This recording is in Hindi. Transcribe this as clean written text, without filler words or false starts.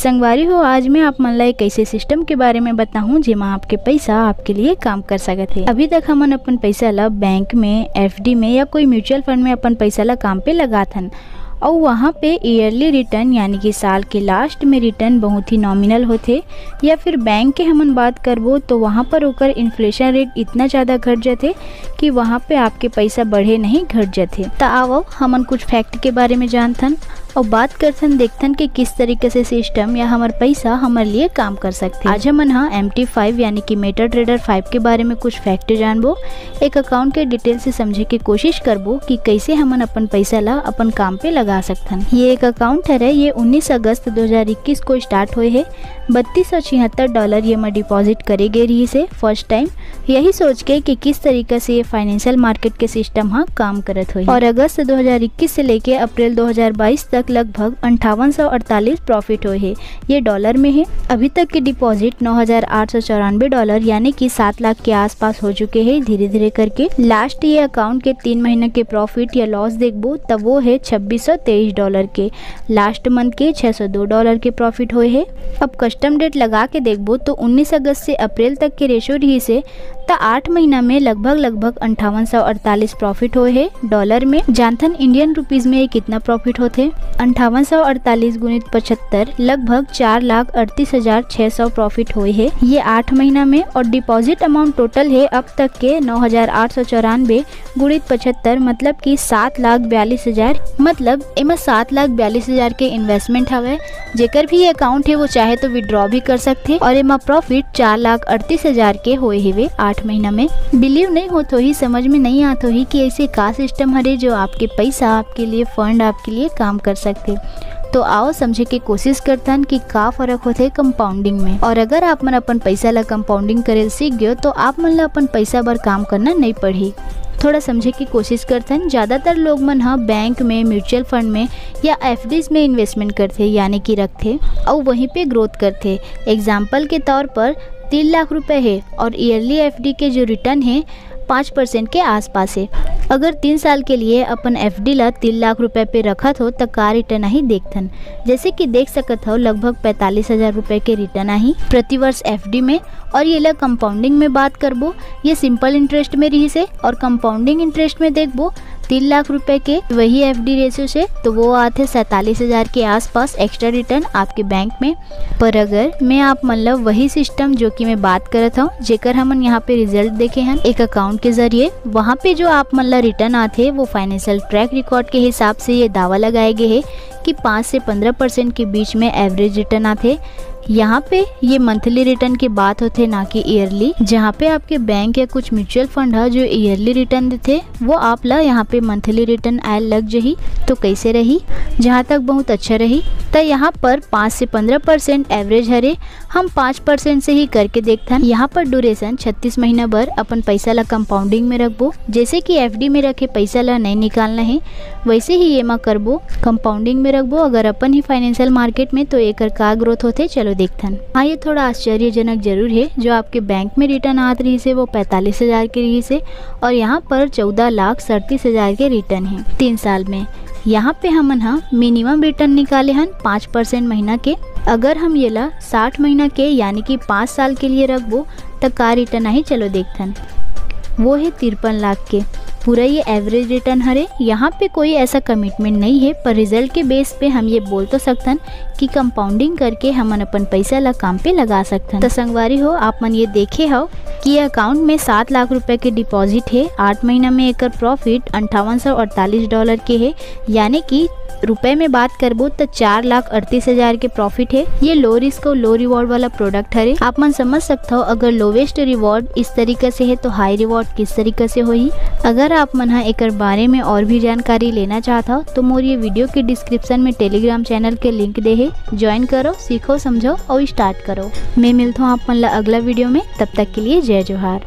संगवारी हो, आज मैं आप मन ला एक ऐसे सिस्टम के बारे में बताऊं जेमा आपके पैसा आपके लिए काम कर सकत है। अभी तक हमन अपन पैसा ला बैंक में, एफडी में या कोई म्यूचुअल फंड में अपन पैसा ला काम पे लगाथन और वहाँ पे ईयरली रिटर्न यानी कि साल के लास्ट में रिटर्न बहुत ही नॉमिनल होते, या फिर बैंक के हमन बात करबो तो वहाँ पर ओकर इन्फ्लेशन रेट इतना ज़्यादा घट जाते कि वहाँ पे आपके पैसा बढ़े नहीं घट जाते। तो आओ हमन कुछ फैक्ट के बारे में जानथन और बात करथन, देखथन कि किस तरीके से सिस्टम या हमार पैसा हमारे लिए काम कर सकते। आज हमन MT5 यानी कि मेटा ट्रेडर 5 के बारे में कुछ फैक्ट जानबो, एक अकाउंट के डिटेल से समझे के कोशिश करबो कि कैसे हमन अपन पैसा ला अपन काम पे लगा सकथन। ये एक अकाउंट है, ये 19 अगस्त 2021 को स्टार्ट हुए है। $3276 ये में डिपॉजिट करे गए रही से फर्स्ट टाइम, यही सोच के कि किस तरीके से ये फाइनेंशियल मार्केट के सिस्टम काम करत हुई। और अगस्त 2021 से लेके अप्रैल 2022 तक लगभग $5848 प्रॉफिट हुए है, ये डॉलर में है। अभी तक के डिपॉजिट $9894 यानी कि 7 लाख के आसपास हो चुके हैं धीरे धीरे करके। लास्ट ये अकाउंट के 3 महीने के प्रॉफिट या लॉस देखबो तब वो है $2623 के। लास्ट मंथ के $602 के प्रॉफिट हुए है। अब कस्टम डेट लगा के देखबो तो 19 अगस्त से अप्रैल तक के रेशो रही से 8 महीना में लगभग 5848 प्रॉफिट हुए है डॉलर में। जानथन इंडियन रुपीज में ये कितना प्रॉफिट होते? 5848 गुणित 75 लगभग 4,38,600 प्रॉफिट हुए है ये 8 महीना में। और डिपॉजिट अमाउंट टोटल है अब तक के 9,894 गुणित 75 मतलब कि 7,42,000, मतलब इमा 7,42,000 के इन्वेस्टमेंट हवे। जेकर भी अकाउंट है वो चाहे तो विड्रॉ भी कर सकते और इमा प्रॉफिट 4,38,000 के हुए है 8 महीना में। बिलीव नहीं हो तो ही, समझ में नहीं आता ही कि ऐसे का सिस्टम हरे जो आपके पैसा आपके लिए, फंड आपके लिए काम कर सकते। तो आओ समझे के कोशिश करतन कि का फर्क होते कंपाउंडिंग में। और अगर आप मन अपन पैसा ला कंपाउंडिंग करे सीख गयो तो आप मन ला अपन पैसा बर काम करना नहीं पड़ी। थोड़ा समझे की कोशिश करतन। ज़्यादातर लोग मन बैंक में, म्यूचुअल फंड में या एफडीज में इन्वेस्टमेंट करते यानी कि रखते और वहीं पे ग्रोथ करते। एग्जाम्पल के तौर पर 3 लाख रुपए है और ईयरली एफडी के जो रिटर्न है 5% के आसपास है। अगर 3 साल के लिए अपन एफडी ला 3 लाख रुपए पे रखत हो तो का रिटर्न ही देखथन। जैसे कि देख सकत हो लगभग 45,000 रुपए के रिटर्न ही प्रति वर्ष एफडी में। और ये ला कंपाउंडिंग में बात करबो, ये सिंपल इंटरेस्ट में रही से, और कंपाउंडिंग इंटरेस्ट में देखबो 3 लाख रुपए के वही एफडी रेशियो से तो वो आते 47,000 के आसपास एक्स्ट्रा रिटर्न आपके बैंक में। पर अगर मैं आप मतलब वही सिस्टम जो कि मैं बात करत हूँ, जेकर हमन यहाँ पे रिजल्ट देखे हैं एक अकाउंट के जरिए, वहाँ पे जो आप मतलब रिटर्न आते वो फाइनेंशियल ट्रैक रिकॉर्ड के हिसाब से ये दावा लगाए गए है कि 5 से 15% के बीच में एवरेज रिटर्न आते। यहाँ पे ये मंथली रिटर्न की बात होते ना कि ईयरली। जहाँ पे आपके बैंक या कुछ म्यूचुअल फंड है जो ईयरली रिटर्न देते वो आप ला यहाँ पे मंथली रिटर्न आए लग जही तो कैसे रही? जहाँ तक बहुत अच्छा रही। तो यहाँ पर 5 से 15% एवरेज हरे, हम 5% से ही करके देखते। यहाँ पर ड्यूरेशन 36 महीना भर अपन पैसा ला कंपाउंडिंग में रखबो। जैसे कि एफडी में रखे पैसा ला नहीं निकालना है वैसे ही ये मा करबो कंपाउंडिंग में रखबो। अगर अपन ही फाइनेंशियल मार्केट में तो एक का ग्रोथ होते चलो देखथन। हाँ, ये थोड़ा आश्चर्यजनक जरूर है। जो आपके बैंक में रिटर्न आत रही से वो 45,000 के रही से और यहाँ पर 14,37,000 के रिटर्न है 3 साल में। यहाँ पे हमन मिनिमम रिटर्न निकाले हन 5% महीना के। अगर हम ये ला 60 महीना के यानी कि 5 साल के लिए रखबो तो का रिटर्न ही चलो देखथन, वो है 53 लाख के। पूरा ये एवरेज रिटर्न हरे। यहाँ पे कोई ऐसा कमिटमेंट नहीं है, पर रिजल्ट के बेस पे हम ये बोल तो सकतन कि कंपाउंडिंग करके हमन अपन पैसा ला काम पे लगा सकतन। तो संगवारी हो, आप मन ये देखे हो कि ये अकाउंट में 7 लाख रुपए के डिपॉजिट है। 8 महीना में एक प्रॉफिट $5848 के है, यानी कि रुपए में बात करबो तो 4,38,000 के प्रॉफिट है। ये लो रिस्क और लो रिवॉर्ड वाला प्रोडक्ट है। आप मन समझ सकते हो अगर लोवेस्ट रिवॉर्ड इस तरीके से है तो हाई रिवॉर्ड किस तरीके से होही। अगर आप मन एक बारे में और भी जानकारी लेना चाहता हो तो मोर ये वीडियो के डिस्क्रिप्शन में टेलीग्राम चैनल के लिंक दे है, ज्वाइन करो, सीखो, समझो और स्टार्ट करो। मैं मिलता हूँ आप मन ला अगला वीडियो में। तब तक के लिए जय जोहार।